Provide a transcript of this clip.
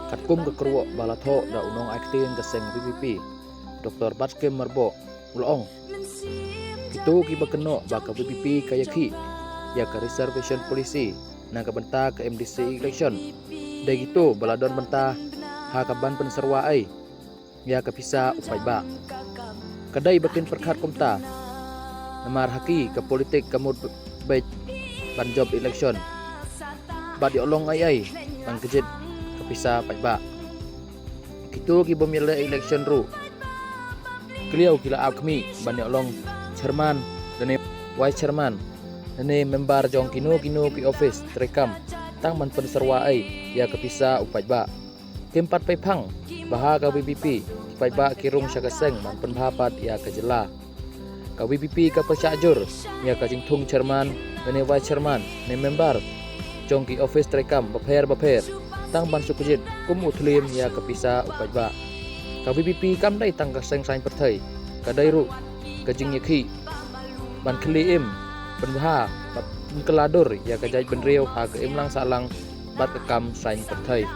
Kat kum ke keruak balatho da unong akting keseng VVP Dr. Batskem Marbo ulong itu kiba keno baka VVP kayaki ya ke reservation polisi na ka benta ke MDC election da gitu baladon benta ha kaban penserwa ai ya ke pisa upai ba kadai bakin perkhat komta namar haki ke politik kamud baik ban job election ba di olong ai ban kejit ke pisa pai ba gitu ki pemilih election ru keliau kila akmi ban di olong chairman dan vice chairman dan member jong kino ki office terekam tang man penserwa ai ya ke pisa upai ba tempat pai phang baha ka BBP pai ba kirung syakaseng man penbahapat ya ke jela ka BBP ka persajur ya ka jingthung chairman dan vice chairman ne member jong ki office terekam baper tang ban sukujit kum uthlim ya ke pisa upai ba ka BBP kam dai tang ka seng sain perthai ka dai ru ka jing yakhi ban khli im penbaha bat keladur ya ka jai benriau ha ka im lang salang bat ka kam sain perthai